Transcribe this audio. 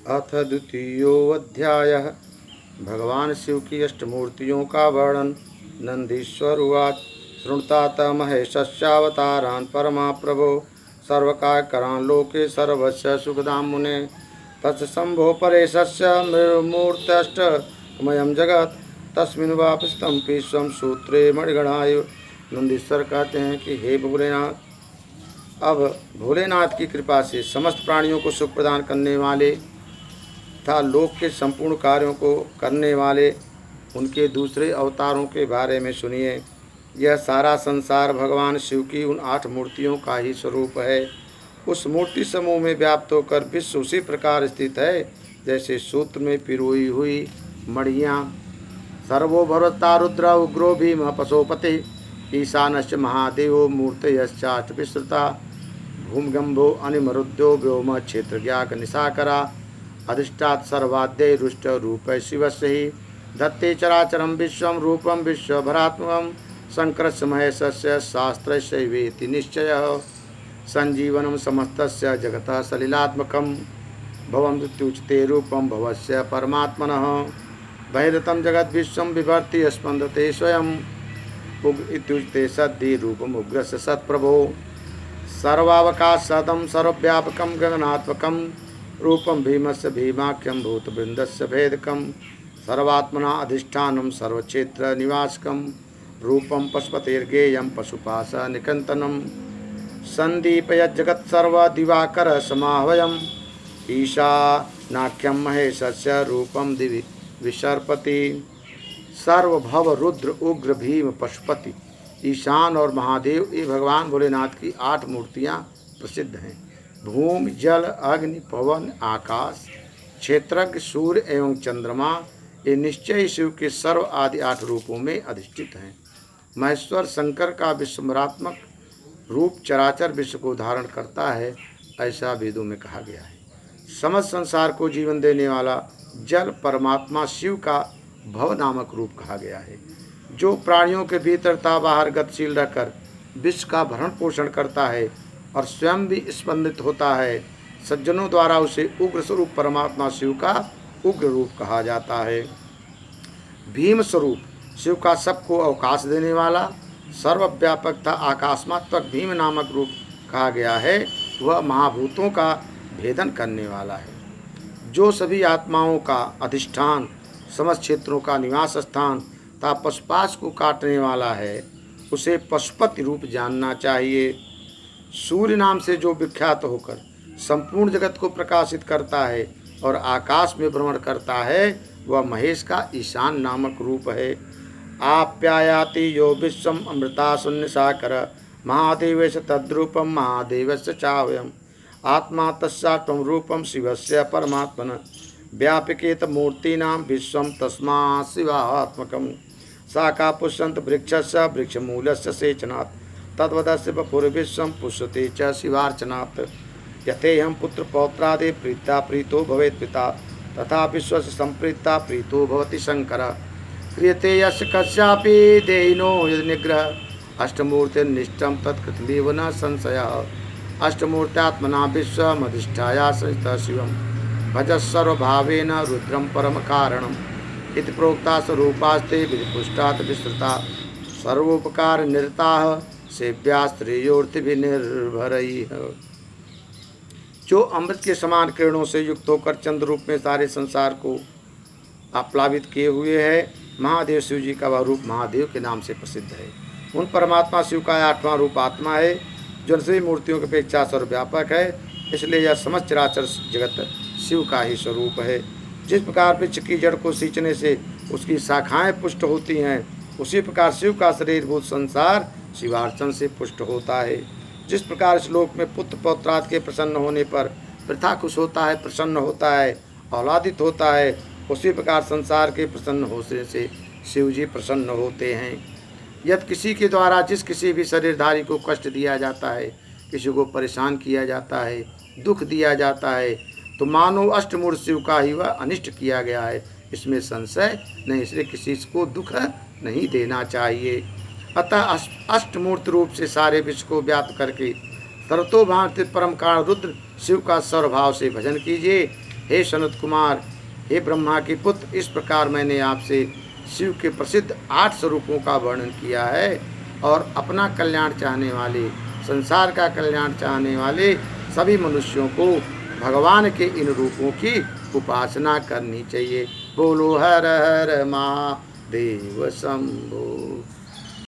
अथ द्वितीयोऽध्यायः। भगवान शिव की अष्टमूर्तियों का वर्णन। नंदीश्वर उवाच। शृणुतात महेशस्यावतारान् परमा प्रभो सर्वकार्यकरान् लोके सर्वस्य सुखदां मुने तत्संभो परेशस्य मृमूर्तष्टमयं जगत् तस्मिन् वापस्तं विश्वं सूत्रे मणिगणाय। नंदीश्वर कहते हैं कि हे भोलेनाथ, अब भोलेनाथ की कृपा से समस्त प्राणियों को सुख प्रदान करने वाले तथा लोक के संपूर्ण कार्यों को करने वाले उनके दूसरे अवतारों के बारे में सुनिए। यह सारा संसार भगवान शिव की उन 8 मूर्तियों का ही स्वरूप है। उस मूर्ति समूह में व्याप्त होकर विश्व उसी प्रकार स्थित है जैसे सूत्र में पिरोई हुई मणियाँ। सर्वो भरता रुद्र उग्रो भीम पशुपति ईशानश्च महादेवो मूर्तयश्चाष्ट विस्तृता भूमगंभो अनिमरुद्यो व्योम क्षेत्रज्ञाक निशाकरा अधिष्ठात् सर्वाद्य रुष्ट रूप शिवस्य ही दत्ते चराचरं विश्वं रूपं विश्वभरात्मकं शंकरस्य महेशस्य शास्त्रस्यैवेति निश्चयः संजीवनं समस्तस्य जगतः सलिलात्मकं भवं मृत्युच्यते रूपं भवस्य परमात्मनः बहिरतं जगद्विश्वं बिभर्ति स्पन्दते स्वयं उग्र इत्युच्यते सद्धि रूपम् उग्रस्य सत्प्रभो सर्वावकाशदं सर्वव्यापकं गगनात्मकं रूपं भीमस्य भीमाख्यं भूतवृन्दस्य भेदकं सर्वात्मना अधिष्ठानं सर्वक्षेत्र निवासकं रूपं पशुपतेर्गेयं पशुपाशनिकन्तनं सन्दीपयज्जगत्सर्वदिवाकर समाह्वयम् ईशानाख्यं महेशस्य रूपं दिवि विसर्पति। सर्वभव रुद्र उग्र भीम पशुपति ईशान और महादेव ये भगवान भोलेनाथ की 8 मूर्तियाँ प्रसिद्ध हैं। भूमि जल अग्नि पवन आकाश क्षेत्रज्ञ सूर्य एवं चंद्रमा ये निश्चय शिव के सर्व आदि 8 रूपों में अधिष्ठित हैं। महेश्वर शंकर का विश्वभरात्मक रूप चराचर विश्व को धारण करता है, ऐसा वेदों में कहा गया है। समस्त संसार को जीवन देने वाला जल परमात्मा शिव का भव नामक रूप कहा गया है, जो प्राणियों के भीतर ता बाहर गतिशील रहकर विश्व का भरण पोषण करता है और स्वयं भी स्पंदित होता है। सज्जनों द्वारा उसे उग्र स्वरूप परमात्मा शिव का उग्र रूप कहा जाता है। भीम स्वरूप शिव का सबको अवकाश देने वाला सर्वव्यापक तथा आकाशमात्मक भीम नामक रूप कहा गया है। वह महाभूतों का भेदन करने वाला है, जो सभी आत्माओं का अधिष्ठान समस्त क्षेत्रों का निवास स्थान तथा पशुपाश को काटने वाला है। उसे पशुपति रूप जानना चाहिए। सूर्य नाम से जो विख्यात होकर संपूर्ण जगत को प्रकाशित करता है और आकाश में भ्रमण करता है, वह महेश का ईशान नामक रूप है। आप्यायाति यो विश्वम अमृता शून्य साकर महादेवेश तद्रूपम महादेवस्य चावयम आत्मा तस्यात्म रूपम शिवस्य परमात्मन व्यापिकेत मूर्तीनां विश्वं तस्मात् शिवात्मकं शाखा पुष्यन्त वृक्षस्य वृक्षमूलस्य सेचनात् तद्वदस्य वपुर्विश्वं पुष्यते च शिवार्चनात् यथेहं पुत्रपौत्रादि प्रीता प्रीतो भवेत् पिता तथा विश्वस्य संप्रीता प्रीतो भवति शंकर क्रियते यस्य कस्यापि देहिनो यदि निग्रह अष्टमूर्तिर्निष्ठं तत्कृतमेव न संशयः अष्टमूर्त्यात्मना विश्वमधिष्ठाया सहितः शिवं भजस्सर्वभावेन रुद्रं परम कारणम् इति प्रोक्ता स्वरूपास्ते विधिपुष्टात् विस्तृता सर्वोपकार निरताः सेव्यास्त्रेयोर्तिभिर्निर्भरैः। जो अमृत के समान किरणों से युक्त होकर चंद्र रूप में सारे संसार को आप्लावित किए हुए है, महादेव शिव जी का वह रूप महादेव के नाम से प्रसिद्ध है। उन परमात्मा शिव का 8वां रूप आत्मा है, जो सभी मूर्तियों की अपेक्षा सर्वव्यापक है। इसलिए यह समस्त चराचर जगत शिव का ही स्वरूप है। जिस प्रकार वृक्ष की जड़ को सींचने से उसकी शाखाएं पुष्ट होती हैं, उसी प्रकार शिव का शरीरभूत संसार शिवार्चन से पुष्ट होता है। जिस प्रकार इस लोक में पुत्र पौत्राद के प्रसन्न होने पर वृथा खुश होता है, प्रसन्न होता है, आह्लादित होता है, उसी प्रकार संसार के प्रसन्न होने से शिव जी प्रसन्न होते हैं। यदि किसी के द्वारा जिस किसी भी शरीरधारी को कष्ट दिया जाता है, किसी को परेशान किया जाता है, दुख दिया जाता है, तो मानो अष्टमूर्त शिव का ही वह अनिष्ट किया गया है, इसमें संशय नहीं। इसलिए किसी को दुख नहीं देना चाहिए। अतः अष्टमूर्त रूप से सारे विश्व को व्याप्त करके सर्वतोभारती परम कारण रुद्र शिव का सर्वभाव से भजन कीजिए। हे सनत कुमार, हे ब्रह्मा के पुत्र, इस प्रकार मैंने आपसे शिव के प्रसिद्ध 8 स्वरूपों का वर्णन किया है और अपना कल्याण चाहने वाले, संसार का कल्याण चाहने वाले सभी मनुष्यों को भगवान के इन रूपों की उपासना करनी चाहिए। बोलो हर हर महादेव शंभो।